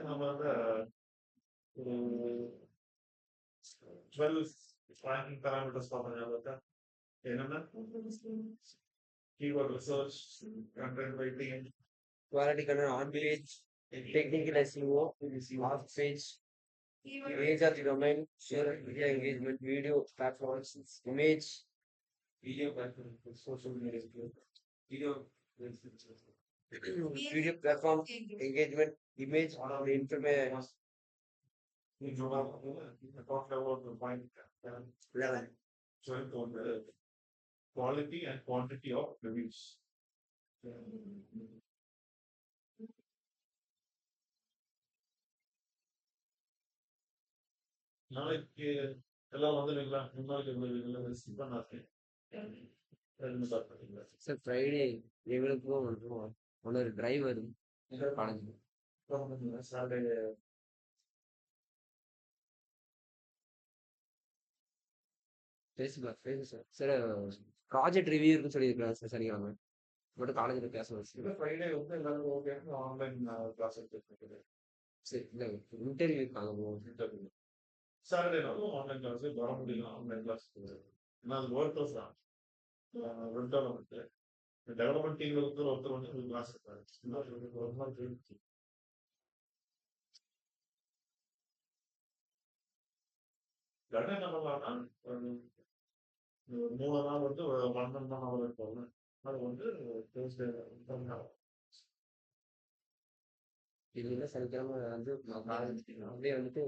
நம்ம வந்து ஒரு 12 ranking parameters பார்ப்போம் ஞாபகம் என்னென்ன keyword research, content writing, quality content on page, technical SEO, off page, age of the domain, share media engagement, video platforms, image, video platform, social media, video video platform, engagement, image, information. we talked about the point 11. So on the quality and quantity of reviews. நாளைக்கு எல்லாம் வந்துடுங்களா? முன்னாள் skip பண்ணாதீங்க. Sir Friday எங்களுக்கும் ஒரு drive வரும் college Saturday பேசுங்க sir. Sir project review இருக்குன்னு சொல்லியிருக்காங்க சார் சனிக்கிழமை. மட்டும் காலேஜில் பேசணும் சார். ஃப்ரைடே வந்து எல்லாரும் ஓகே ஆன்லைன் கிளாஸ் எடுத்துருக்கு. சரி இல்லை இன்டர்வியூ இருக்காங்க. இன்டர்வியூ சாட்டர்டேனாலும் ஆன்லைன் கிளாஸ் வர முடியும். ஆன்லைன் கிளாஸ் ஏன்னா அது ஒர்க்கர்ஸ் தான். டெவலப்மெண்ட் டீம்ல வந்து ஒருத்தர் வந்து ஒரு கிளாஸ் இருக்காரு. என்ன பண்ணலாம்னா 3 நாள் வந்து 12 நாள் இருப்பாங்க. அது வந்து இல்லைன்னா சனிக்கிழமை வந்து அப்படியே வந்துட்டு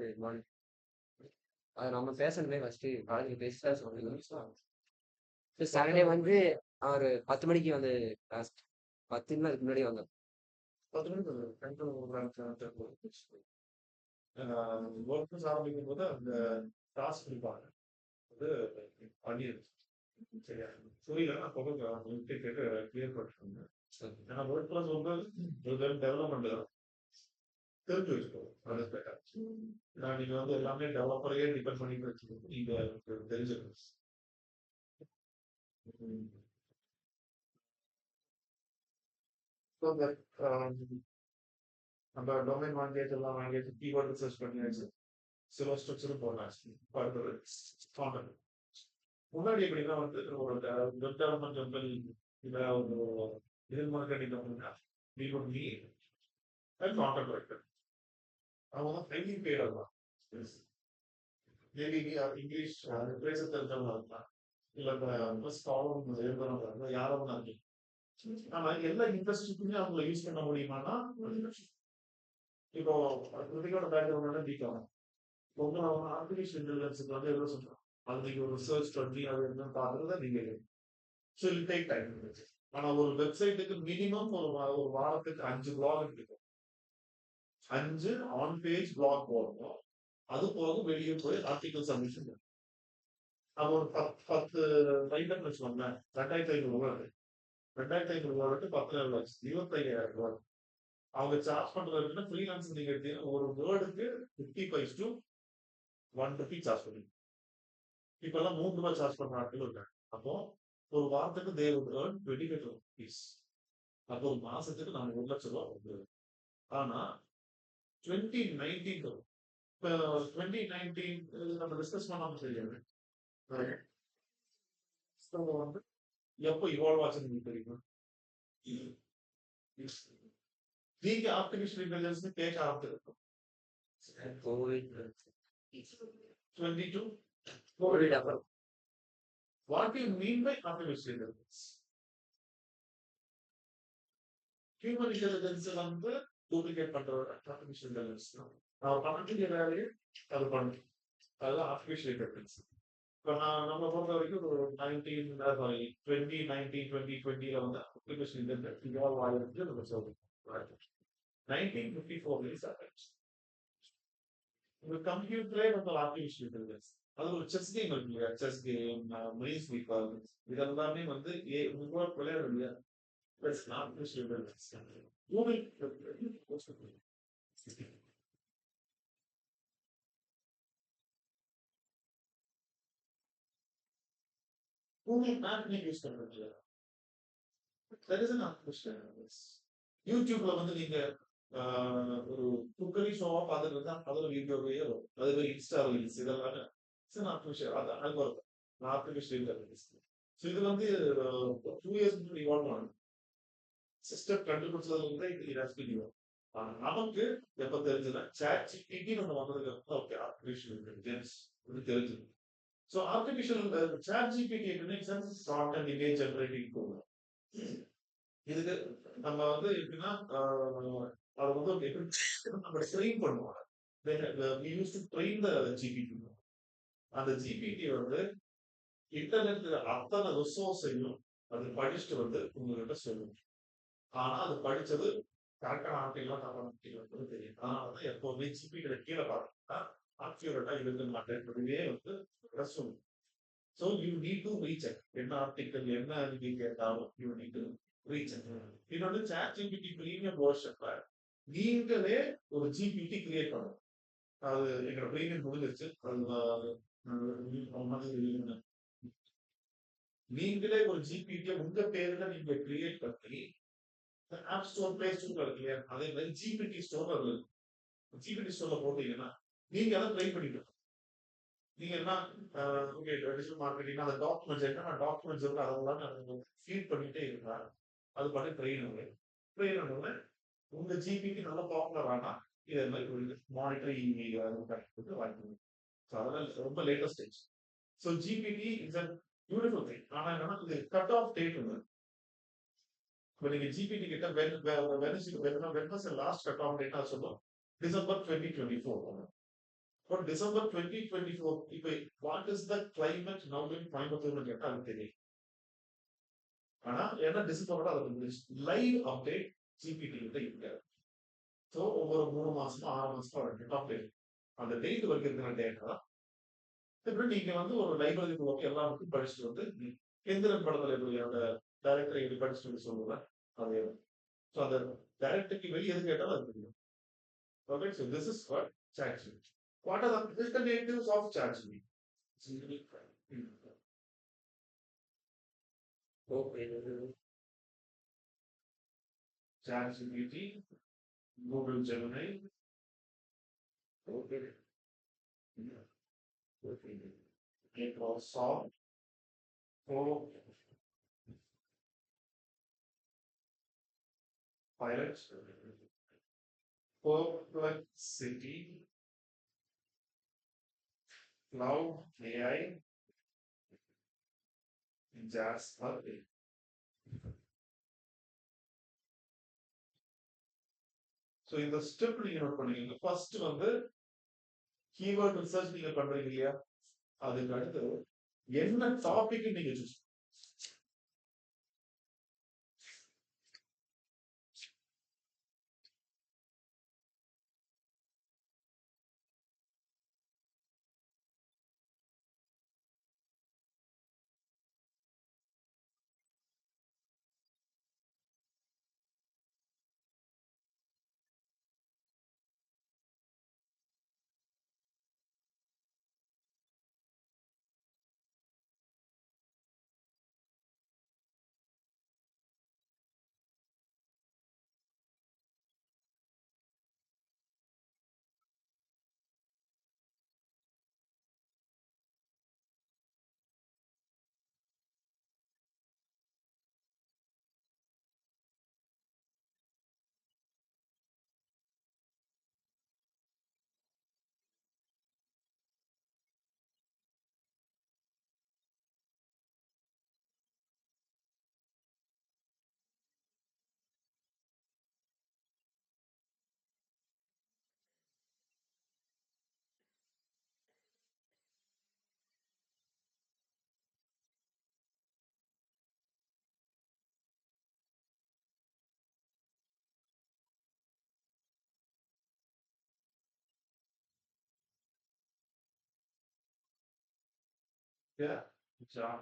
அது நம்ம பேசணுமே ஃபர்ஸ்ட்டு காலேஜில் பேசிட்டா சொல்லுங்க. சாட்டர்டே வந்து அவர் 10 மணிக்கு வந்து கிளாஸ் 10 அதுக்கு முன்னாடி வந்தோம். 10 மணிக்கு ஒர்க்கர்ஸ் ஆரம்பிக்கும் போது அந்த டாஸ்க் கொடுப்பாங்க. அது பண்ணிடுது. சரியா புரியல நான் கேட்டு கிளியர் பண்ணிட்டு ஏன்னா ஒர்க் பிளஸ் வந்து டெவலப்மெண்ட் தான் தெரிஞ்சு வச்சுக்கோங்க. நீங்க வந்து எல்லாமே டெவலப்பரையே டிபெண்ட் பண்ணி வச்சுக்கணும். நீங்க தெரிஞ்சுக்கணும். நம்ம டொமைன் வாங்கியாச்சு எல்லாம் வாங்கியாச்சு கீவேர்டு ரிசர்ச் பண்ணியாச்சு சில ஸ்ட்ரக்சரும் போடலாச்சு கான்டென்ட் முன்னாடி எப்படின்னா வந்து ஒரு வெப் டெவலப்மெண்ட் கம்பெனி இல்லை ஒரு டிஜிட்டல் மார்க்கெட்டிங் கம்பெனினா we would need a content writer. அவங்க தான் ஹைலி பேட் ஆகலாம். மேபி இங்கிலீஷ் பேச தெரிஞ்சவங்க இருக்கலாம் இல்லை ப்ளஸ் காலம் எழுதுறவங்க இருந்தால் யாரோ ஒன்று ஆனா எல்லா இண்டஸ்ட்ரிக்குமே அவங்களை யூஸ் பண்ண முடியுமானா இப்போ கிருத்திகோட பேக்ரவுண்ட் பிகாம் உங்களை அவங்க ஆர்டிஃபிஷியல் இன்டெலிஜென்ஸுக்கு வந்து எவ்வளோ சொல்றோம் அது நீங்க ஒரு ரிசர்ச் பண்ணி அது என்னன்னு பார்க்கறத நீங்க ஸோ இல் டேக் டைம். ஆனா ஒரு வெப்சைட்டுக்கு மினிமம் ஒரு வாரத்துக்கு 5 பிளாக் இருக்கும். 5 ஆன் பேஜ் பிளாக் போடணும். அது போக வெளியே போய் ஆர்டிகல் சப்மிஷன். அது ஒரு 10 ரைட்டர் வச்சுக்கோங்க 2500 ரூபாய். 2500 ரூபாய் 10 லட்சம் 25,000 ரூபாய். அவங்க சார்ஜ் பண்றது ஃப்ரீலான்ஸ் நீங்க எடுத்தீங்கன்னா ஒரு வேர்டுக்கு 50 பைஸ் டு 1 ரூபி சார்ஜ் பண்ணுவீங்க. இப்ப எல்லாம் 3 ரூபாய் சார்ஜ் பண்ற ஆட்கள் இருக்காங்க. அப்போ ஒரு வாரத்துக்கு they would earn 25 rupees. அப்போ ஒரு மாசத்துக்கு நம்ம 1 லட்சம் ரூபாய் வருது. ஆனா 2019 இப்ப 2019 நம்ம டிஸ்கஸ் பண்ணாம தெரியாது வந்து எப்போ இவால்வ் ஆச்சுன்னு உங்களுக்கு தெரியுமா? நீங்க ஆர்டிபிஷியல் இன்டெலிஜென்ஸ் கேட்க ஆரம்பிச்சிருக்கோம் 22 கோவிட் அப்புறம் What do you mean by artificial intelligence? Human intelligence வந்து டூப்ளிகேட் பண்ற ஆர்டிபிஷியல் இன்டெலிஜென்ஸ் தான். நான் பண்ணக்கூடிய வேலையை அது பண்ணும். அதுதான் ஆர்டிபிஷியல் இன்டெலிஜென்ஸ். இப்போ நம்ம பொறுத்த வரைக்கும் ஒரு 2020 வந்து ஆர்டிபிஷியல் இன்டெலிஜென்ஸ் இவால்வ் ஆகிருக்கு நம்ம சொல்றோம். 1954 ஆச்சு. ஒரு கம்ப்யூட்டரே வந்து ஆர்டிபிஷியல் இன்டெலிஜென்ஸ். அது ஒரு செஸ் கேம் இருக்கு இல்லையா? செஸ் கேம் மைன்ஸ் ஸ்வீப்பர் இதெல்லாமே வந்து விளையாடு இல்லையா? ஆர்டிபிஷியல் இன்டெலிஜென்ஸ் கூகுள் மேப் நீங்க யூஸ் பண்றது யூடியூப்ல வந்து நீங்க ஒரு குக்கரி ஷோவா பார்த்துட்டு இருந்தா அதுல வீடியோவையோ அது மாதிரி இன்ஸ்டா ரீல்ஸ் இதெல்லாம் ஆர்டிஃபிஷியல் அது அல்கோரிதம் ஆர்டிஃபிஷியல் இன்டெலிஜென்ஸ். ஸோ இது வந்து 2 இயர்ஸ் முன்னாடி இவால்வ் ஆனது. சிஸ்டம் கண்டுபிடிச்சதுல இருந்து இது ரசிக்கிறோம். நமக்கு எப்ப தெரிஞ்சதுன்னா சாட் ஜிபிடின்னு ஒன்று வந்ததுக்கு அப்புறம் ஓகே ஆர்டிஃபிஷியல் இன்டெலிஜென்ஸ் தெரிஞ்சது. So artificial chat GPT short and image generating program. இதுக்கு நம்ம வந்து எப்படின்னா அதை வந்து எப்படி நம்ம ட்ரெயின் பண்ணுவோம். we used to train the GPT. அந்த ஜிபிடி வந்து இன்டர்நெட்ல அத்தனை ரிசோர்ஸையும் அது படிச்சுட்டு வந்து உங்ககிட்ட சொல்லும். ஆனா அது படிச்சது கரெக்டான ஆர்டிகலாம் தப்பான ஆர்டிகல் தெரியும். அதனால தான் எப்பவுமே ஜிபிடியில கீழே பார்த்தீங்கன்னா அக்யூரேட்டா இருக்க மாட்டேன்றதுவே வந்து சொல்லும். So you need to recheck என்ன ஆர்டிகல் என்ன நீங்க கேட்டாலும் யூ நீட் டு ரீசெக். இது வந்து சாட் ஜிபிடி பிரீமியம் வெர்ஷன்ல நீங்களே ஒரு ஜிபிடி கிரியேட் பண்ணணும். அது எங்களோட பிரீமியம் முடிஞ்சிருச்சு. நீங்களே ஒரு ஜிபிடியை உங்க பேர்ல நீங்க கிரியேட் பண்ணி ஆப் ஸ்டோர் பிளே ஸ்டோர் இருக்கு இல்லையா, அதே மாதிரி ஜிபிடி ஸ்டோர் இருக்கு. ஜிபிடி ஸ்டோர்ல போட்டீங்கன்னா நீங்க அதை ட்ரை பண்ணிட்டு நீங்க என்ன ஓகே டிஜிட்டல் மார்க்கெட்டிங் அந்த டாக்குமெண்ட்ஸ் என்ன டாக்குமெண்ட்ஸ் இருக்கு அதெல்லாம் ஃபீட் பண்ணிட்டே இருந்தா அது பண்ணி ட்ரெயின் ஆனோட உங்க ஜிபிக்கு நல்ல பாப்புலர் ஆனா இதே மாதிரி மானிட்டரிங் வாங்கிக்கணும். ஸோ அதெல்லாம் ரொம்ப latest stage. So GPT is a beautiful thing. ஆனா என்னன்னா இது கட் ஆஃப் டேட் வந்து இப்போ நீங்க ஜிபிடி கிட்ட when last cut off date சொல்லும் டிசம்பர் 2024. பட் டிசம்பர் 2024 இப்போ what is the climate now in கோயம்புத்தூர்னு கேட்டா அது தெரியும். ஆனா ஏன்னா டிசம்பரோட அது லைவ் அப்டேட் ஜிபிடி கிட்ட இருக்காது. ஸோ ஒவ்வொரு 3 மாசமா 6 மாசமா கட் ஆஃப் டேட் அந்த டேட் வரைக்கும் இருக்கிற டேட்டா இப்படி நீங்க வந்து ஒரு லைப்ரரி போட்டு எல்லாருக்கும் படிச்சுட்டு வந்து எந்திரன் படத்துல எப்படி அந்த டைரக்டரை எப்படி படிச்சுட்டு சொல்லுவேன் அதே. ஸோ அந்த டைரக்டருக்கு வெளியே எது கேட்டாலும் அது தெரியும். Okay, so this is what ChatGPT. What are the alternatives of ChatGPT? Okay. ChatGPT, Google Gemini, okay. Microsoft, Pilot, Perplexity, Cloud AI, Jasper. So இந்த ஸ்டெப் நீங்க நோட் பண்ணீங்க. ஃபர்ஸ்ட் வந்து கீவேர்ட் ரிசர்ச் நீங்க பண்றீங்க இல்லையா, அதுக்கு அடுத்து என்ன டாபிக் நீங்க சூஸ்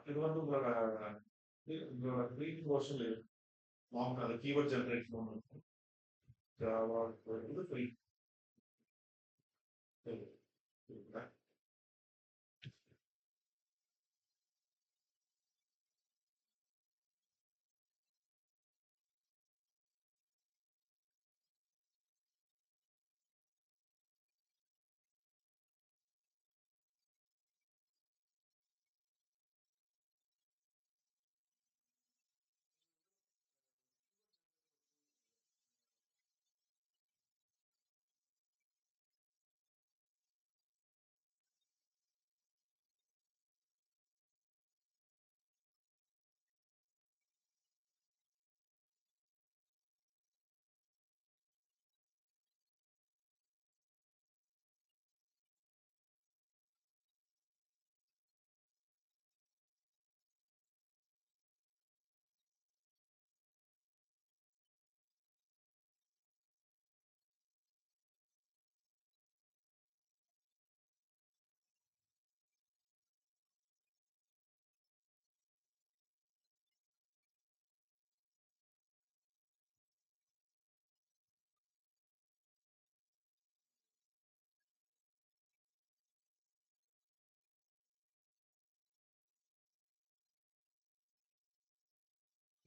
இது வந்து உங்களோட ப்ரீ போர்ஷன்ல இருக்கு. வாங்க அந்த கீவேர்ட் ஜெனரேட் பண்ணணும். ஜாவா இது ஃப்ரீ.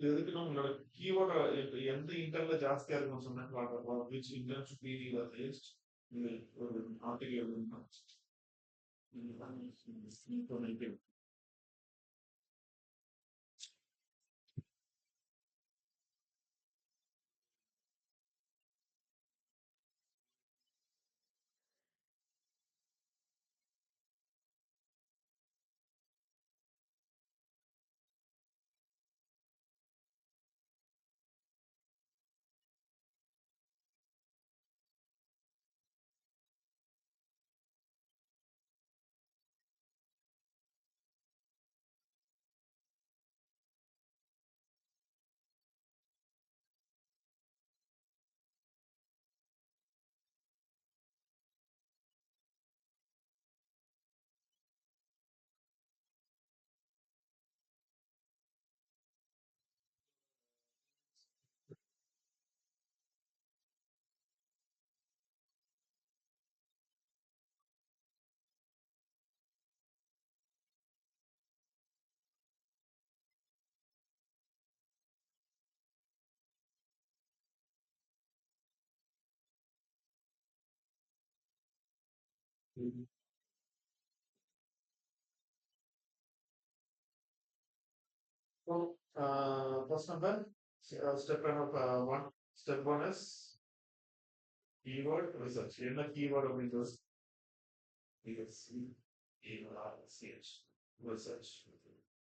இதுக்கு நம்மளோட கீவேர்ட் எந்த இன்டர்ல ஜாஸ்தியா இருக்குன்னு சொன்னா which inter should be the least ஒரு ஆர்டிகல் எழுதணும். So, first number, step number one, step one is keyword research. என்ன keyword அப்படின்றது CH research.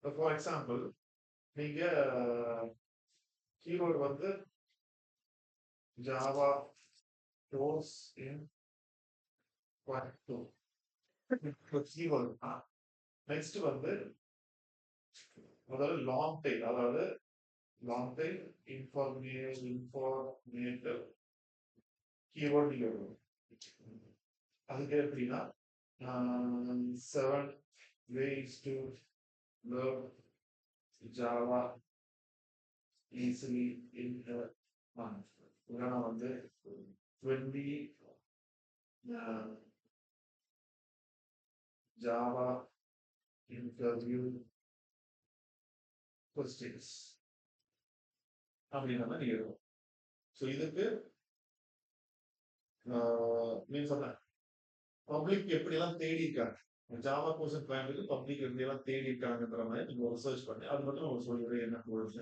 So, for example, நீங்க keyword வந்து Java course in part 2. keyword next வந்து முதல்ல long tail, அதாவது long tail informative keyword நீங்க எழுதணும். அதுக்கு எப்படின்னா 7 ways to learn Java easily in a month. இல்லைன்னா வந்து 20 Java interview questions அப்படின்ற மாதிரி நீங்க எழுதணும். ஸோ இதுக்கு மீன் சொன்ன பப்ளிக் எப்படியெல்லாம் தேடி இருக்காங்க, ஜாவா கோர்ஸ் கிளைண்ட்டுக்கு பப்ளிக் எப்படியெல்லாம் தேடி இருக்காங்கன்ற மாதிரி நீங்க ஒரு சர்ச் பண்ணி அது மட்டும் உங்களுக்கு சொல்லிடுறேன் என்ன கோர்ஸ்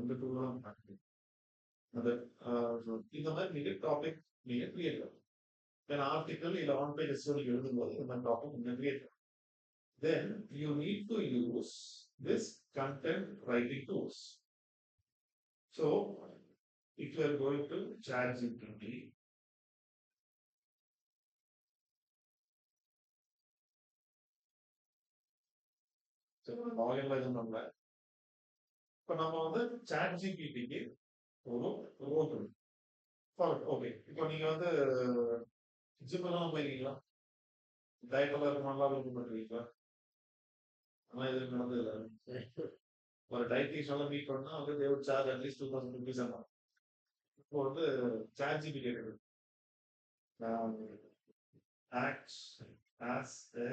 இந்த டூலாம் அந்த இந்த மாதிரி நீங்க டாபிக் நீங்க கிரியேட் பண்ணணும். தென் ஆர்டிக்கல் இல்லை ஆன் பேஜ் நீங்க எழுதும்போது இந்த மாதிரி டாபிக் நீங்க கிரியேட் பண்ணணும். Then you need to use this content writing tools. So if you are going to ChatGPT, லாகின்ல இது பண்ணல. இப்போ நம்ம வந்து ChatGPTக்கு ஒரு ரோல் ஓகே. இப்போ நீங்க வந்து ஜிம் எல்லாம் போயிருக்கீங்களா? டயட் எல்லாம் நல்லா இருக்கும் பண்ணுவீங்களா? ஆனா இது நடந்தது இல்லை. ஒரு டயட்டிஷியனால மீட் பண்ணா வந்து they would charge at least 2000 rupees ஆகும். இப்போ வந்து ChatGPT இருக்கு. Acts as a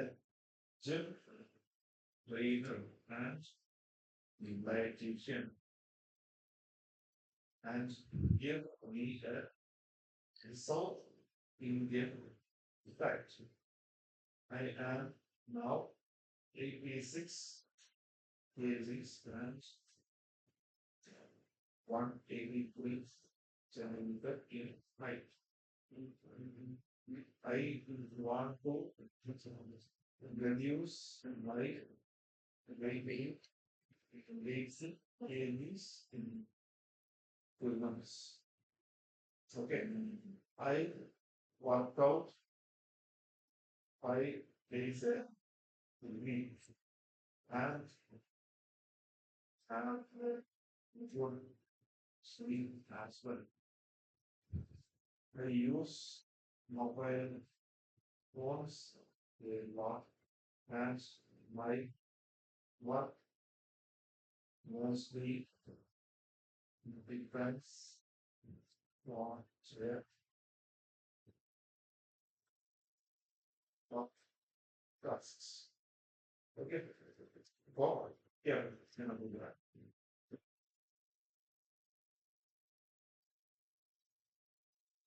gym trainer and dietitian and give me a South Indian fact. I am now 86 kgs and 183 centimeter in height. I want to reduce my weight kgs in 2 months. Okay. I worked out 5 days a week and have good sleep as well. I use mobile phones a lot and my work mostly depends on their tasks. Okay. Forward. Yeah, it's gonna do that.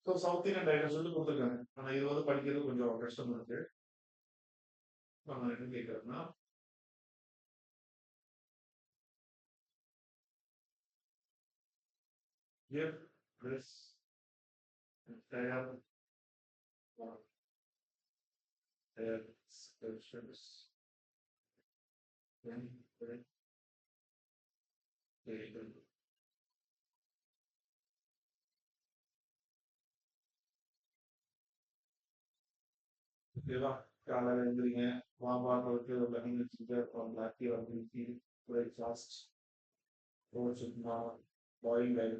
So south Indian diet சொல்லி கொடுத்துருக்காங்க. ஆனால் இது வந்து படிக்கிறது கொஞ்சம் கஷ்டம் இருக்கு. நான் என்ன கேட்குறேன்னா, if this entire descriptions then ஓகேவா? காலையில் எழுந்திரிங்க, மாமாக்களுக்கு ரன்னிங் வச்சுட்டு அப்புறம் active activity, breakfast, oats upma, boiled egg.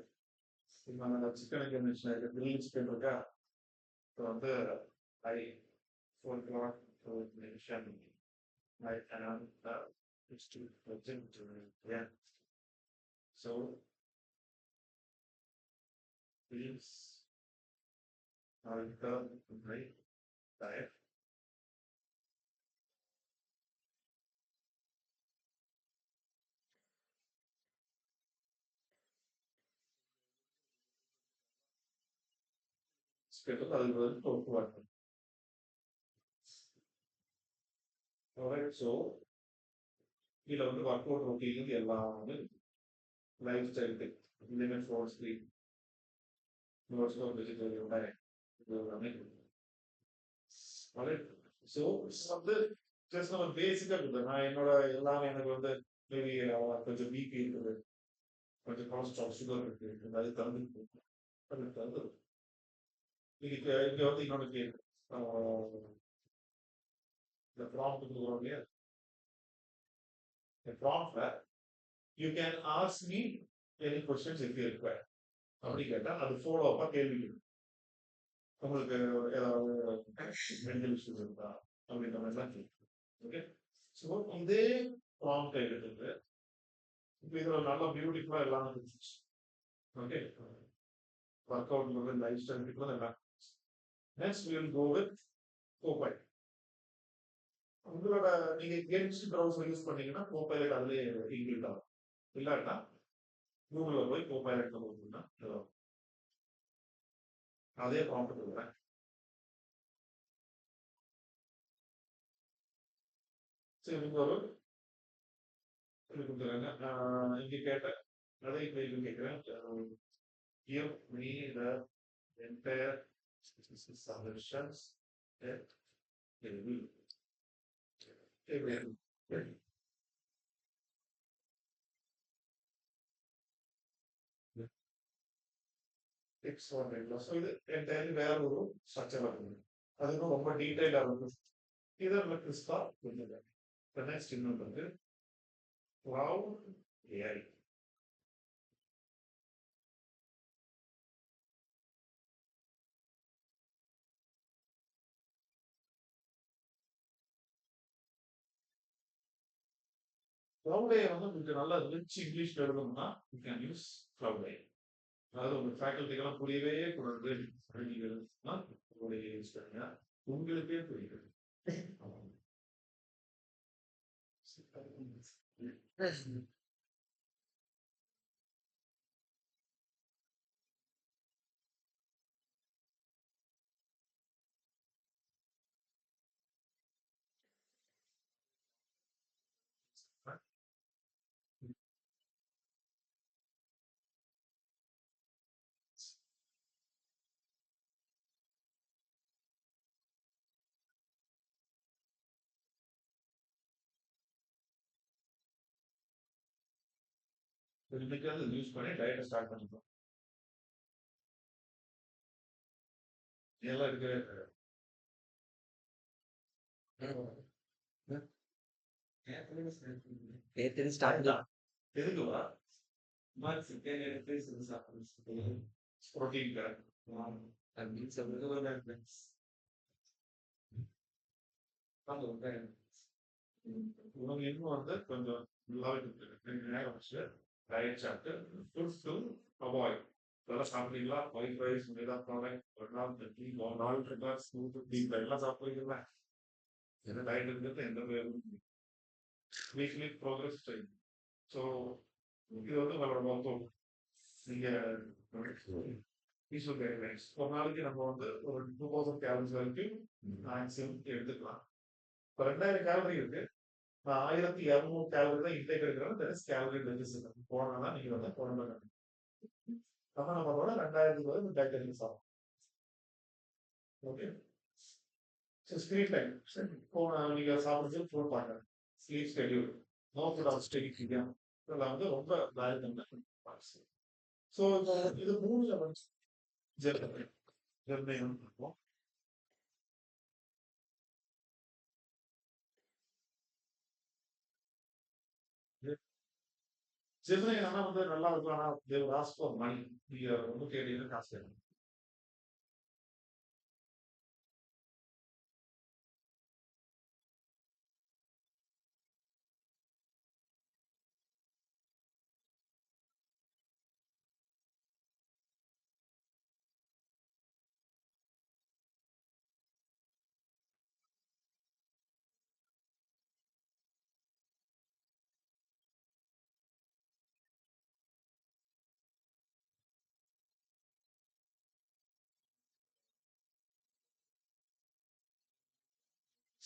இப்போ நம்ம சிக்கனுக்கு இருந்துச்சுன்னா கிரில் சிக்கன் இருக்கா, இப்போ வந்து ஐ 4 o'clock நிமிஷம் I can it's to present yeah. So please monitor my diet. Schedule அது வந்து போக்குவரத்து. Alright, so இதுல வந்து ஒர்க் அவுட் ரொட்டீன் எல்லாம் வந்து life style limit for sleep vegetarian diet இது எல்லாமே. Alright, so வந்து ஜஸ்ட் நம்ம பேசிக்கா இருக்குது. நான் என்னோட எல்லாமே எனக்கு வந்து மேபி கொஞ்சம் பிபி இருக்குது, கொஞ்சம் கொலஸ்ட்ரால் சுகர் இருக்கு, அது தந்து அது தந்து இங்க இங்க வந்து இன்னொன்று கேள்வி, இந்த ப்ராம்ப்ட் கொடுக்குறோம் இல்லையா, இந்த ப்ராம்ப்ட்ல you can ask me any questions if you require அப்படி கேட்டா அது ஃபாலோ அப்பா கேள்வி கேட்கும். உங்களுக்கு ஏதாவது மெடிக்கல் இஷ்யூஸ் இருக்கா அப்படின்ற மாதிரிலாம் கேட்கும். ஓகே, ஸோ இதே ப்ராம்ப்டை எடுத்துட்டு இப்போ இதில் நல்லா பியூட்டிஃபுல்லாக எல்லாமே இருந்துச்சு. Okay, work out lifestyle எல்லாம். Next we will go with கோபை. உங்களோட நீங்க கேம்ஸ் ப்ரௌசர் யூஸ் பண்ணீங்கன்னா கோபைலட் அதுலேயே இன்க்ளூட் ஆகும். இல்லாட்டா கூகுளில் போய் கோபைலட் போட்டீங்கன்னா அதே ப்ராம்ப்ட் கொடுக்குறேன். சரி, இவங்க ஒரு இது கொடுக்குறாங்க. இங்க கேட்டேன், அதே இப்போ இது கேட்குறேன். give me the entire solutions that will be tips for weight loss. So இது entirely வேற ஒரு ஸ்ட்ரக்சர் இருக்குது. அதுவும் ரொம்ப டீடைலா இருக்கும். இதை நம்ம கிறிஸ்பா கொடுத்துருக்காங்க. இப்போ நெக்ஸ்ட் இன்னொன்று வந்து cloud AI. cloud AI வந்து உங்களுக்கு நல்லா ரிச் இங்கிலீஷ்ல எழுதணும்னா you can use cloud AI. அதாவது உங்க ஃபேக்கல்ட்டிக்கெல்லாம் புரியவே கூடாது நீங்க எழுதுனா cloud AI யூஸ் பண்ணுங்க, உங்களுக்கே புரியுது. இன்னைக்கு வந்து யூஸ் பண்ணி டயட்டை ஸ்டார்ட் பண்ணிப்போம். எல்லாம் இருக்கு. நேத்து ஸ்டார்ட் எதுக்குவா மாதிரி சிக்கன் எடுத்து செஞ்சு சாப்பிடுறது ப்ரோட்டீன் கிடைக்கும் அப்படின்னு சொல்றது. உனக்கு இன்னும் வந்து கொஞ்சம் நேரம் வச்சு டயட் சாப்பிட்டு ஃபுட் டு அவாய்ட். இதெல்லாம் சாப்பிட்டீங்களா? ஒயிட் ரைஸ், மைதா ப்ராடக்ட், ஒரு நாள் தட்டி, ஒரு நாள் எல்லாம் சாப்பிடுறீங்களா? என்ன டயட் இருக்கிறது எந்த வீக்லி ப்ரோக்ரஸ் செய்யும். ஸோ இது வந்து உங்களோட மொத்தம் நீங்க visual guidelines. ஒரு நாளைக்கு நம்ம வந்து ஒரு 2000 கேலரிஸ் வரைக்கும் மேக்ஸிமம் எடுத்துக்கலாம். இப்போ 2000 கேலரி இருக்கு. நான் 1200 கேலரி தான் இன்டேக் எடுக்கிறேன். That is calorie deficit. போனா நீங்க வந்து உடம்புல அப்ப நம்மளோட 2000 வந்து டைட்டரிங்ஸ் ஆகும். ஓகே. So screen time. இப்போ நீங்க சாப்பிடுறது ஃபோன் பார்க்குறேன். Sleep schedule. No food of study இதெல்லாம் வந்து ரொம்ப வேல்யூ. ஸோ இப்போ இது 3ல வந்து ஜெர்மன் இருக்கும். ஜெர்மனி ஆனா வந்து நல்லா இருக்கும். ஆனா தேவ் ஆஸ்க் ஃபார் மணி. நீங்க ரொம்ப கேட்டீங்கன்னா காசு கேட்கணும்.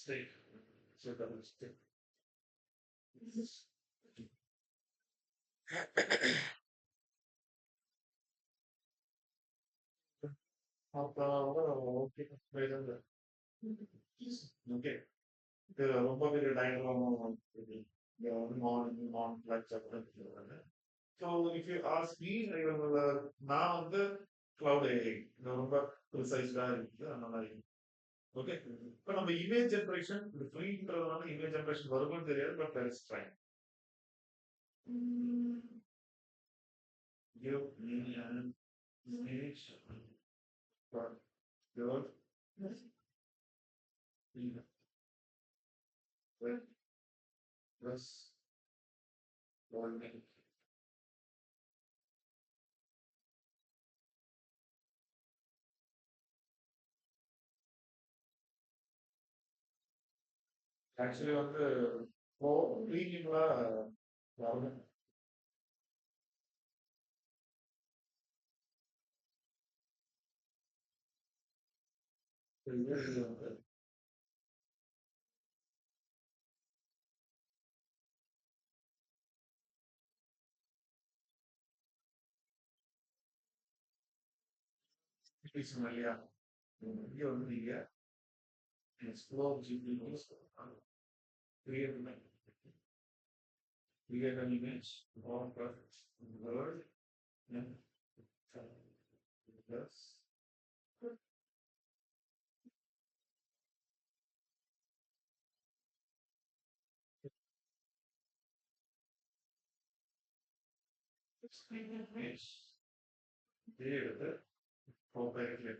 State. So that is state. அப்புறம் ஓகே. ஓகே. இது ரொம்ப பெரிய டயக்ராம் மார்னிங் லைக் சாப்பிட்டு. So if you ask me நான் வந்து கிளவுட் ஏஐ ரொம்ப ப்ரிசைஸ்டா இருக்குது அந்த மாதிரி. ஓகே. இப்போ நம்ம இமேஜ் ஜென்ரேஷன் இது ஃப்ரீன்றதுனால இமேஜ் ஜென்ரேஷன் வருமானு தெரியாது. But that is try. Give me an image for your plus learning. Actually வந்து ப்ரீமியம்ல வரணும். இல்லையா இங்கே வந்து நீங்க explore GB create an image of a word and plus image create appropriately.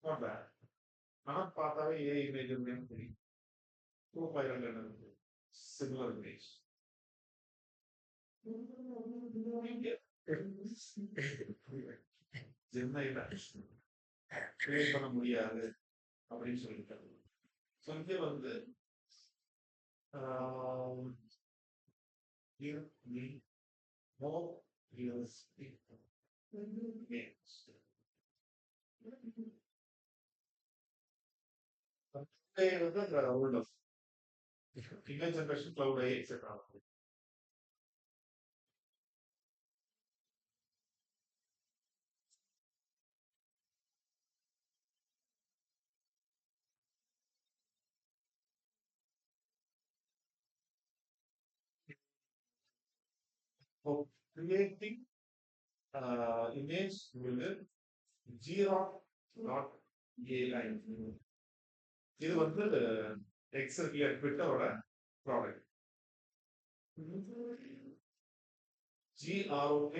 Not bad. நான் பார்த்தாவே ஏ இமேஜ் தெரியும். ப்ரொஃபைல் இருக்கு. Similar image. ஜெமினில கிரியேட் பண்ண முடியாது அப்படின்னு சொல்லிட்டாங்க. ஸோ இங்கே வந்து give me more realistic images. வந்து அந்த old of image generation cloud AI etcetera. For creating image with Xerox.ai. இது வந்து எக்ஸல் ட்விட்டரோட ப்ராடக்ட். GROK.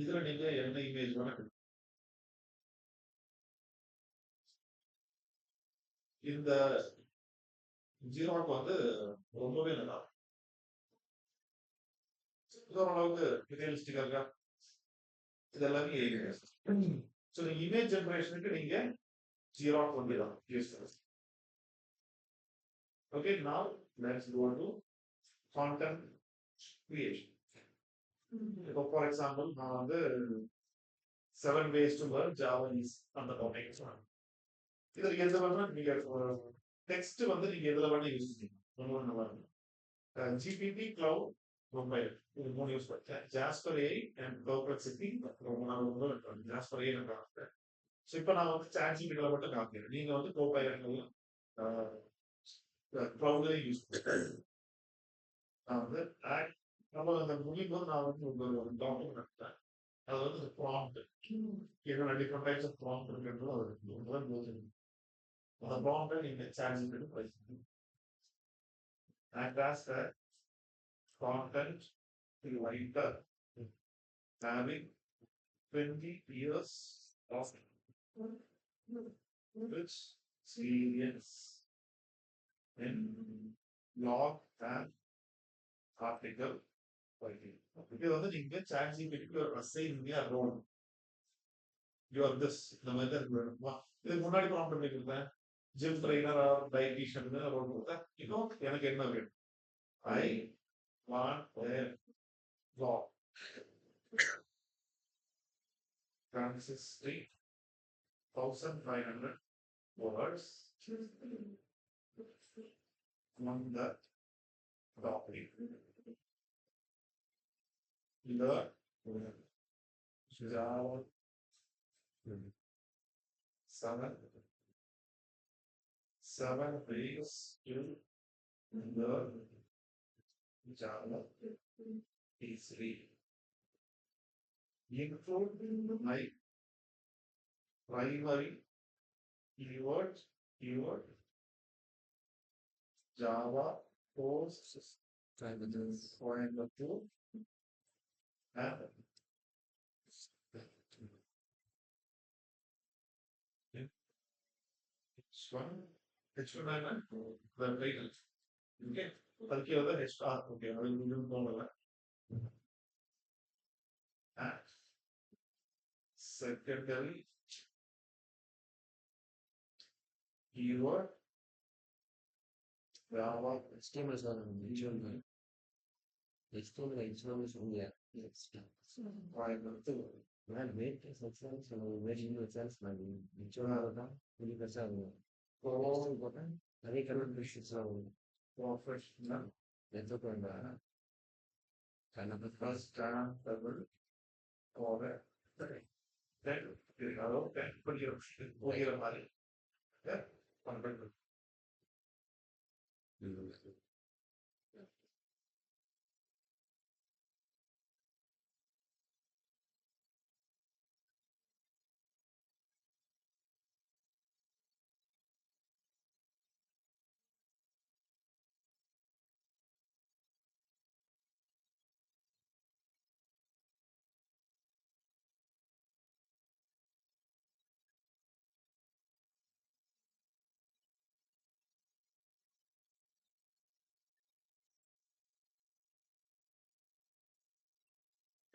இதுல நீங்க என்ன இமேஜ் வேணா இந்த ஜீரோக்கு வந்து ரொம்பவே நல்லா ஓரளவுக்கு ரியலிஸ்டிக்கா இருக்கா. இது எல்லாமே ஸோ நீங்க இமேஜ் ஜெனரேஷனுக்கு நீங்க ஜீரோக் வந்து தான் யூஸ் பண்ணுங்க. Okay, now let's go to content creation. இப்போ ஃபார் எக்ஸாம்பிள் நான் வந்து 7 ways to learn Javanese அந்த டாபிக் சொன்னேன். இதுல எது வேணா நீங்க டெக்ஸ்ட் வந்து நீங்க எதுல வேணா யூஸ் பண்ணிக்கலாம். ரொம்ப நல்லா இருக்கும். ஜிபிடி கிளவுட் மொபைல் இது 3 யூஸ் பண்ணேன். ஜாஸ்பர் ஏஐ அண்ட் பெர்ப்ளெக்சிட்டி ரொம்ப நாள் ஜாஸ்பர் ஏஐ நான் காட்டுறேன். ஸோ இப்போ நான் வந்து சாட் ஜிபிடியில் மட்டும் காட்டுறேன். நீங்க வந்து கோபைலட்லையும் கிளவுட்லையும் யூஸ் பண்ணுறேன். நான் வந்து நம்ம அந்த முடியும்போது நான் வந்து ஒரு டாக்குமெண்ட் எடுத்தேன். அது வந்து ப்ராம்ப்ட் என்னென்ன டிஃப்ரெண்ட் டைப்ஸ் ஆஃப் ப்ராம்ப்ட் இருக்குன்றது அது அந்த ப்ராம்ப்டை நீங்க சாட் ஜிபிடி படிக்கணும். And as a content writer having 20 years of rich experience in blog and article writing. இது வந்து நீங்க சாட் ஜிபிடிக்கு ஒரு அசைன்மெண்ட் அரோன் யூஆர் திஸ் இந்த மாதிரி தான் வேணுமா. இதுக்கு முன்னாடி ப்ராம்ப்ட் பண்ணிருக்கேன். ஜிம் ட்ரைனரா டயட்டீஷியன் ரோல் கொடுத்தேன். இன்னும் எனக்கு என்ன வேணும்? I want a blog consisting 1,500 words on that topic. Learn Java 7 ways to learn Java easily. Include my primary keyword Java posts Coimbatore and H1 and the title. Okay, அதுக்கு வந்து H okay அது இன்னும் போகல. Secondary keyword Java HTML சொல்லணும். HTML HTML சொல்லுங்க. Coimbatore. நான் wait section சொல்லுவேன். Wait sections நான் நிச்சயமாக தான் புள்ளி பெருசாக ஆகும். போட்டேன் நிறைய கன்வென்ஷன்ஸ்லாம் ஆகும். Professional எடுத்துக்கொண்ட first time level or then அதாவது புரிகிற மாதிரி பண்றது.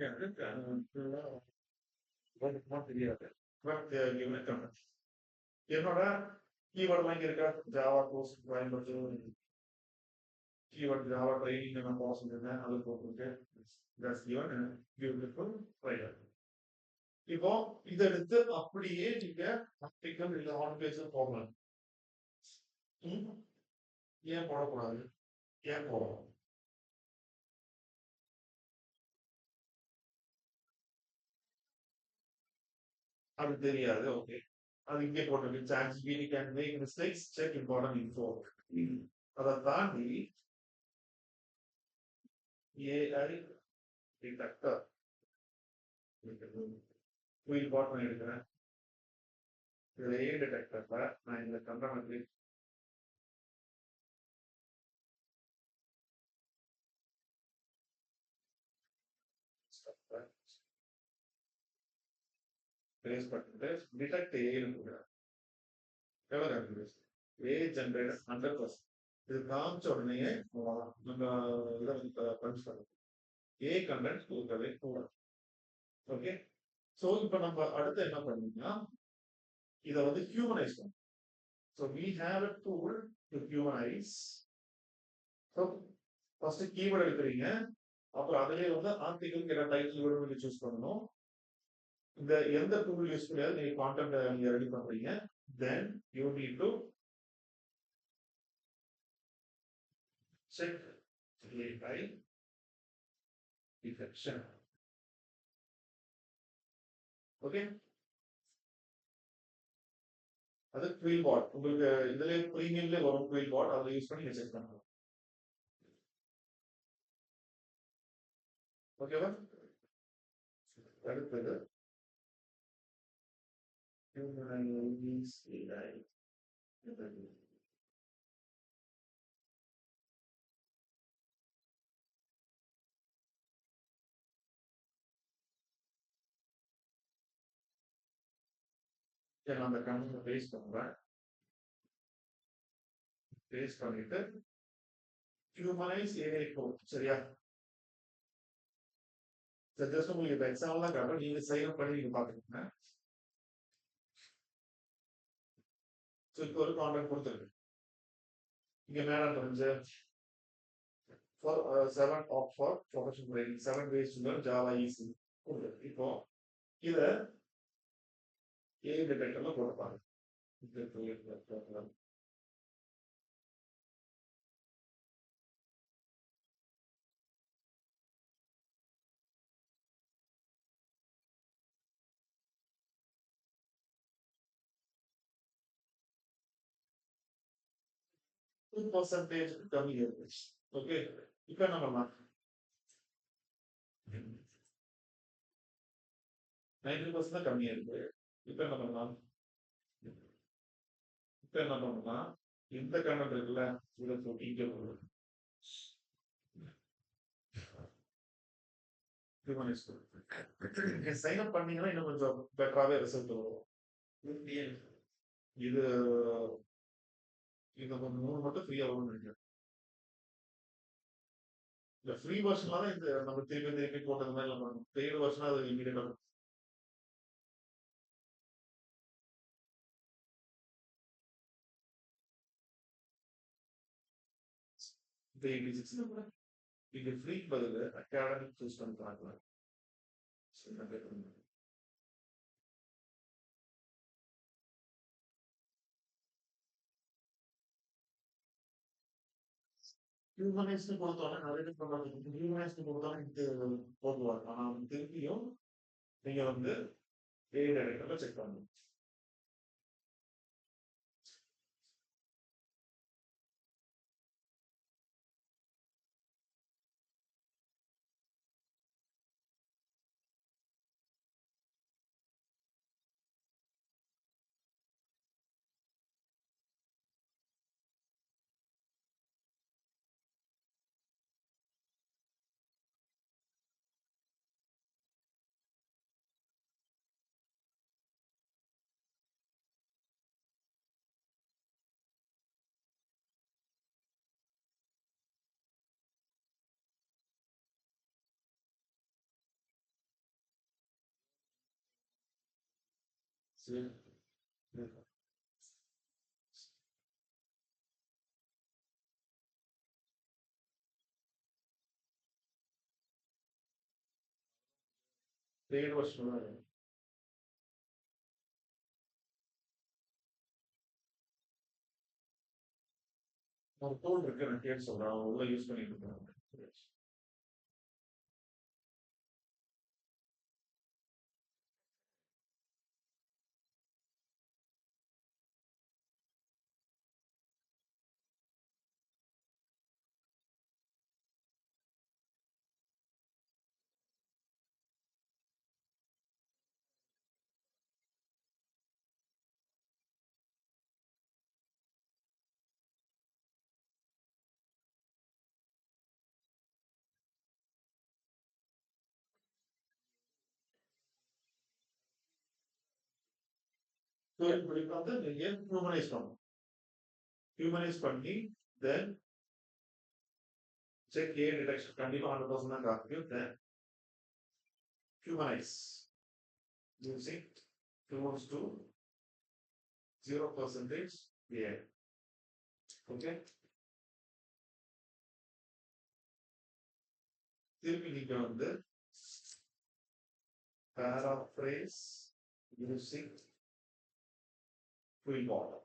எனக்கு தெரியாது. பட் என்னோட கீவேர்ட்லாம் இங்க இருக்கா? ஜாவா கோர்ஸ் பயன்படுத்தி கீவேர்ட் ஜாவா ட்ரைனிங் நான் போக சொல்லியிருந்தேன். அது போட்டுருக்கேன். That's given beautiful trailer. இப்போ இதை எடுத்து அப்படியே நீங்க ஆர்டிக்கல் இல்லை ஆன் பேஜ் போகலாம். ஏன் போடக்கூடாது? ஏன் போடணும்? அது தெரியாது. ஓகே, அது இங்கே போட்டிருக்கு. ChatGPT can make mistakes, check important info. அதை தாண்டி ஏஐ டிடெக்டர் குயில் பாட் நான் எடுக்கிறேன். இதுல ஏ டிடெக்டர்ல நான் இந்த கண்டனத்தை பேஸ் பண்ணிட்டு டிடெக்ட் ஏன்னு கொடுக்குறேன். எவ்வளோ ஏ ஜென்ரேட்டர் 100%. இது காமிச்ச உடனே நம்ம இதை வந்து பஞ்ச் பண்ணுறோம். ஏ கண்டென்ட் கொடுக்கவே கூடாது. ஓகே, ஸோ இப்போ நம்ம அடுத்து என்ன பண்ணீங்கன்னா இதை வந்து ஹியூமனைஸ் பண்ணும். So we have a tool to humanise. So first keyword எடுக்கிறீங்க, அப்புறம் அதிலே வந்து ஆர்டிகல் என்ன டைட்டில் வேணும் நீங்க சூஸ் பண்ணணும். இந்த எந்த டூல் யூஸ் பண்ணியாவது நீங்க கான்டென்ட் நீங்க ரெடி பண்றீங்க. Then you need to check AI detection. Okay, அது குயில் பாட் உங்களுக்கு இதுல பிரீமியம்ல வரும். குயில் பாட் அதை யூஸ் பண்ணி செக் பண்ணலாம். ஓகேவா? அடுத்தது humanize AI. நான் அந்த கமெண்ட் பேஸ்ட் பண்றேன். பேஸ்ட் பண்ணிட்டு ஹியூமனைஸ் ஏஐ கோட். சரியா? ஜஸ்ட் உங்களுக்கு இந்த எக்ஸாம்பிள் தான் காட்டுறேன். நீங்க சைன் அப் பண்ணி நீங்க பாத்துக்கோங்க. ஸோ இப்போ ஒரு கான்டெக்ட் கொடுத்துருக்கு. இங்க மேல தெரிஞ்சு for 7 app for professional training 7 ways to learn Java easy. இப்போ இதை ஏஐ டிடெக்டர்ல போட்டுப்பாங்க. பர்சன்டேஜ் கம்மி இருக்கு. ஓகே, இப்போ என்ன பண்ணலாம்? 90% தான் கம்மியா இருக்கு. இப்போ என்ன பண்ணலாம்? இப்போ என்ன பண்ணலாம்? இந்த கண்டென்ட் இருக்குல்ல, இதை இங்கே போடுறது. சைன் அப் பண்ணீங்கன்னா இன்னும் கொஞ்சம் பெட்டராகவே ரிசல்ட் வரும். இது இது கொஞ்சம் 3 மட்டும் ஃப்ரீயா வரும்னு நினைக்கிறேன். இந்த ஃப்ரீ வெர்ஷன்ல தான் இந்த நம்ம திருப்பி திருப்பி போட்டது மாதிரி நம்ம பெய்டு வெர்ஷனா அது இமீடியட்டா இந்த 86 இது ஃப்ரீ பதில் அகாடமிக் சூஸ் பண்ணி பார்க்கலாம். ஹியூமனைஸ்ட் கொடுத்தோன்னே நிறைய பேர் பண்ணுறாங்க. ஹியூமனைஸ்ட் கொடுத்தோன்னே இது போடுவாங்க. ஆனால் திருப்பியும் நீங்க வந்து ஏஐ டைரக்டர்ல செக் பண்ணணும். சரி. ஏழு வருஷம் ஒரு டூல் இருக்கு, நான் கேட்டு சொல்றேன். அவங்க உள்ள யூஸ் பண்ணிட்டு இருக்காங்க. இப்படி வந்து நீங்க ஹியூமனைஸ் பண்ணணும். ஹியூமனைஸ் பண்ணி தென் செக் ஏ டிடெக்ஷன் கண்டிப்பா 100% தான் காட்டும். Then humanise using close to 0% AI. ஓகே, திருப்பி நீங்க வந்து paraphrase using full model.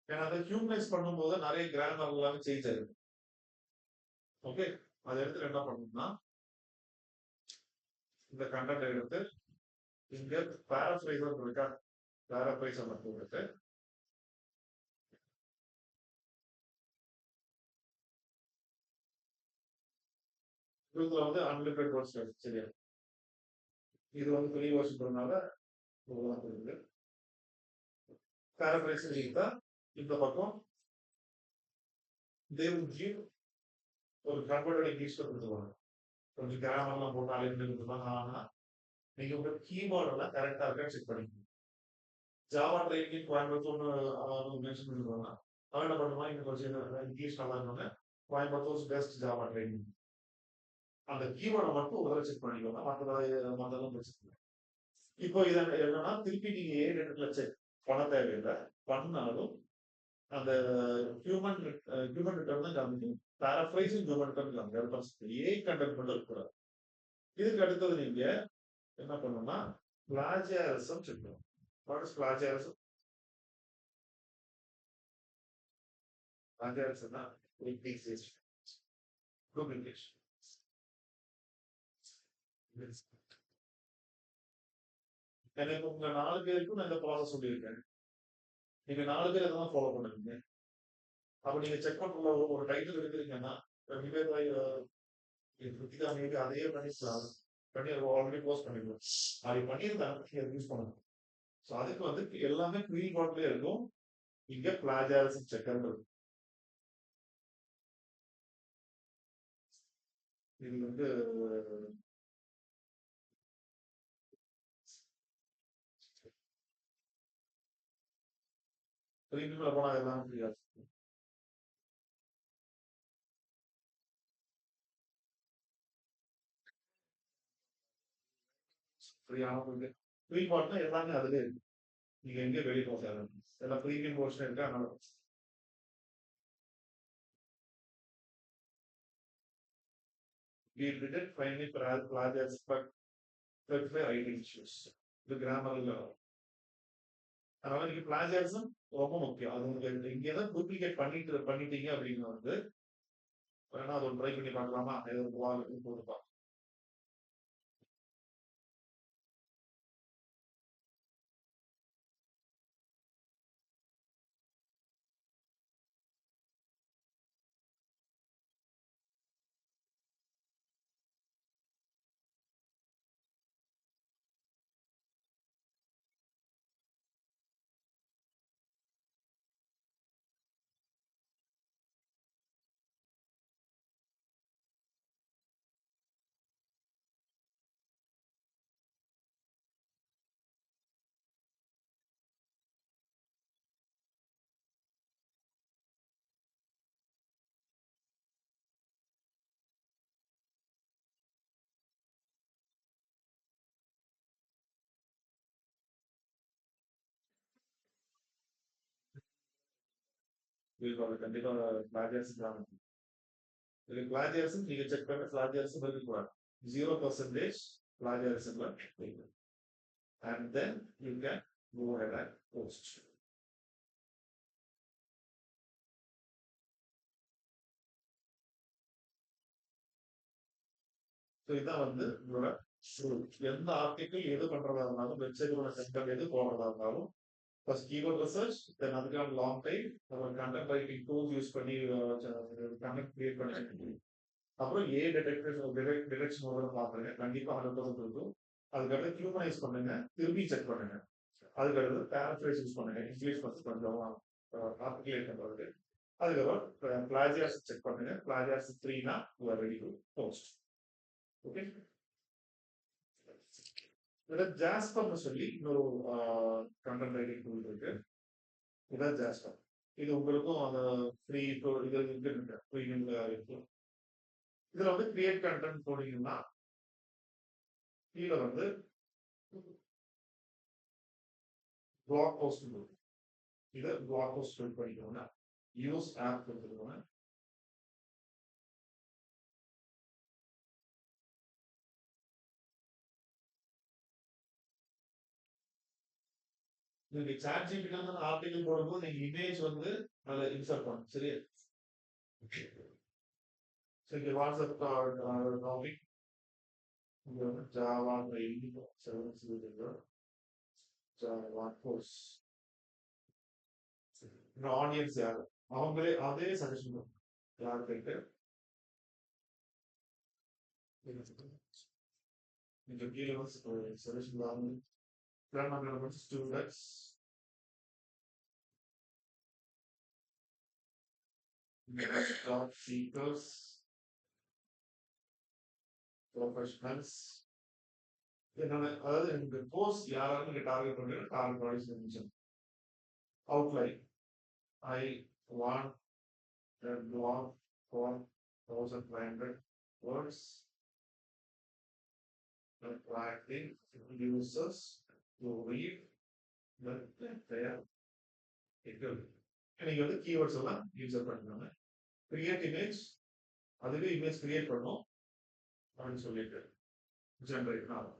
ஏன்னா அதை ஹியூமனைஸ் பண்ணும்போது நிறைய கிராமர் எல்லாமே சேஞ்ச் ஆயிருக்கு. ஓகே, அதை எடுத்து என்ன பண்ணணும்னா இந்த கண்டென்ட் எடுத்து இங்க paraphrase இருக்கா, paraphrase மட்டும் எடுத்து இதுல வந்து அன்லிமிட்டட் வேர்ட்ஸ் இருக்கு. சரியா, இது வந்து பெரிய வருஷத்துனால இருக்குது. paraphrase இருந்தா இந்த பக்கம் they will give ஒரு கன்வெர்டட் இங்கிலீஷ் கொடுத்துருவாங்க. கொஞ்சம் கிராமர்லாம் போட்டு அலைன்மெண்ட் ஆனா நீங்க உங்க கீபோர்டுல கரெக்டா இருக்கா செக் பண்ணிக்கணும். ஜாவா ட்ரைனிங் கோயம்புத்தூர் மென்ஷன் பண்ணிருவாங்க. அவன் என்ன பண்ணுவான், இங்க கொஞ்சம் இங்கிலீஷ் நல்லா இருந்தோன்னே கோயம்புத்தூர் பெஸ்ட் ஜாவா ட்ரைனிங் அந்த கீபோர்டை மட்டும் ஒரு தடவை செக் பண்ணிக்கோங்க. மற்றதெல்லாம் பிரச்சனை. இப்போ இதை என்னன்னா திருப்பி நீங்க ஏ செக் பண்ண தேவையில்லை. பண்ணாலும் அந்த ஹியூமன் ரிட்டர்ன் தான் காமிக்கும். paraphrasing ஹியூமன் ரிட்டர்ன் காமிக்கும். ஏ கண்டென்ட் மட்டும் இருக்கக்கூடாது. இதுக்கு அடுத்தது நீங்க என்ன பண்ணணும்னா பிளாஜியாரிசம் செக் பண்ணணும். What is plagiarism? பிளாஜியாரிசம்னா டூப்ளிகேஷன். எனக்கு உங்க 4 பேருக்கும் நான் இந்த ப்ராசஸ் சொல்லியிருக்கேன். நீங்க 4 பேர் தான் ஃபாலோ பண்ணுவீங்க. அப்ப நீங்க செக் பண்ற ஒரு டைட்டில் எடுக்கிறீங்கன்னா கிருத்திகா மேபி அதையே பண்ணிக்கலாம். பண்ணி ஆல்ரெடி போஸ்ட் பண்ணிடுவோம். அது பண்ணியிருந்தாங்க, நீங்க யூஸ் பண்ணணும். ஸோ அதுக்கு வந்து எல்லாமே ப்ரீ பாட்லேயே இருக்கும். இங்க பிளாஜியாரிசம் செக்கர் இருக்கும். இது வந்து ப்ரீமியம்ல போனா எல்லாம் ஃப்ரீயா ஃப்ரீயான ப்ரீ பாட்னா எல்லாமே அதுல இருக்கு. நீங்க எங்க வெளியே போக தேவை எல்லாம் ப்ரீமியம் போர்ஷன் இருக்கு. அதனால we didn't finally plagiarism but certify writing issues. இது கிராமர்ல அதனால நீங்க பிளாஜியாரிசம் ரொம்ப முக்கியம். அது உங்களுக்கு இங்க ஏதாவது டூப்ளிகேட் பண்ணிட்டீங்க அப்படின்னு வந்து வேணா அதை ட்ரை பண்ணி பார்க்கலாமா, ஏதாவது போட்டு இருக்கும். கண்டிப்பா பிளாஜியர்ஸ் தான். இது பிளாஜியர்ஸ் நீங்க செக் பண்ண பிளாஜியர்ஸ் இருக்கக்கூடாது. 0% பிளாஜியர்ஸ்ல and then you can go ahead and post. So இதான் வந்து உங்களோட எந்த ஆர்டிக்கிள் எது பண்றதா இருந்தாலும் வெப்சைட்டோட சென்டர் எது போடுறதா இருந்தாலும் ஃபர்ஸ்ட் கீவேர்ட் ரிசர்ச் தென் அதுக்கான லாங் டைம் அப்புறம் கண்டென்ட் ரைட்டிங் டூல்ஸ் யூஸ் பண்ணி கண்டென்ட் கிரியேட் பண்ணி அப்புறம் ஏ டிடெக்ஷன் ஓவர் பாக்குறேன் கண்டிப்பா 100% இருக்கும். அதுக்கடுத்து ஹியூமனைஸ் பண்ணுங்க, திரும்பி செக் பண்ணுங்க. அதுக்கடுத்து பேராஃப்ரேஸ் யூஸ் பண்ணுங்க, இங்கிலீஷ் ஃபர்ஸ்ட் கொஞ்சம் ஆர்டிகுலேட் பண்றது. அதுக்கப்புறம் பிளாஜியாஸ் செக் பண்ணுங்க. பிளாஜியாஸ் 3னா you are ready to post. Okay, இதில் ஜாஸ்பர்னு சொல்லி இன்னொரு கண்டென்ட் ரைட்டிங் டூல் இருக்கு. இதான் ஜாஸ்பர். இது உங்களுக்கும் அந்த ஃப்ரீ இது இருக்கு, ஃப்ரீ இருக்கு. இதுல வந்து கிரியேட் கண்டென்ட் போனீங்கன்னா கீழே வந்து பிளாக் போஸ்ட் இருக்கும். இதை பிளாக் போஸ்ட் ஃபில் பண்ணிக்கோங்க. யூஸ் ஆப் கொடுத்துருக்கோங்க. நீங்க சாட் ஜிபிடி ஆர்டிகல் போடும்போது நீங்க இமேஜ் வந்து அதை இன்சர்ட் பண்ணணும். சரியா? சரி, வாட்ஸ்அப் டாபிக் இங்க வந்து ஜாவா ட்ரைனிங் 7 ஜாவா கோர்ஸ். இந்த ஆடியன்ஸ் யாரு, அவங்களே அதே சஜஷன் பண்ணும். யார் போயிட்டு இந்த கீழே வந்து சஜஷன் தான் ஸ்டூடெண்ட்ஸ் job seekers, professionals. என்னோட அதாவது இந்த போஸ்ட் யாராவது நீங்க டார்கெட் பண்ணுங்க. Target audience outline I want a blog for 1500 words attracting users to read their title. நீங்க வந்து கீவேர்ட்ஸ் எல்லாம் யூஸ் பண்ணுங்க. கிரியேட் இமேஜ், அதுவே இமேஜ் கிரியேட் பண்ணும் அப்படின்னு சொல்லிட்டு ஜெனரேட் ஆகும்.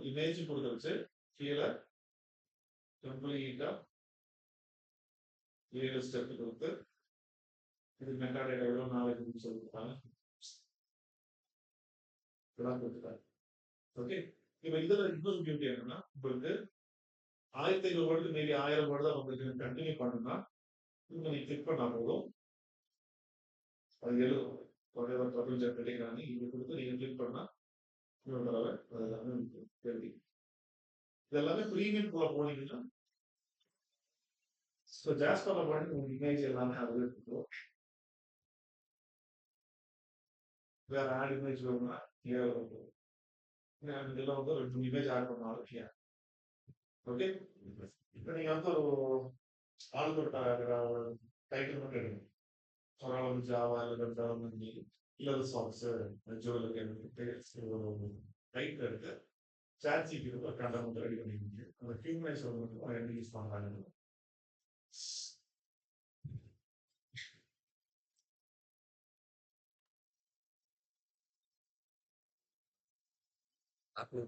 இமேஜ் கொடுத்து வச்சு கீழே கம்ப்ளீட்டா 7 ஸ்டெப் கொடுத்து இது மெட்டாடேட்டா எவ்வளவு நாளைக்கு சொல்லிருக்காங்க இதெல்லாம் கொடுத்துட்டாங்க. ஓகே, இப்ப இதுல இன்னொரு பியூட்டி என்னன்னா உங்களுக்கு 1500 வேர்டு மேபி 1000 வேர்டு தான் உங்களுக்கு கண்டினியூ பண்ணணும்னா நீங்க கிளிக் பண்ணா போதும் அது எழுதும். ட்ரபிள் ஜெனரேட்டிங் இது கொடுத்து நீங்க கிளிக் பண்ணா இன்னொரு தடவை அது எல்லாமே எழுதி. இதெல்லாமே ப்ரீமியம் குள்ள போனீங்கன்னா ஸோ ஜாஸ்பர்ல போனீங்க உங்க இமேஜ் எல்லாமே அதுவே இருக்கும். வேற ஆட் இமேஜ் வரும்னா இதுல வந்து 2 இமேஜ் ஆட் பண்ணாலும் ஓகே. இப்போ நீங்க வந்து ஒரு ஆளுக்கு ஒரு டைட்டில் மட்டும் எடுங்க. ஒரு ஆள் ஜாவா இல்லை சாங்ஸ் டைட்டில் எடுத்து சாட் ஜிபிடி ஒரு கண்டென்ட் ரெடி பண்ணிக்கிட்டு அந்த ஹியூமனைஸ் மட்டும் யூஸ் பண்றாங்க. அப்படியே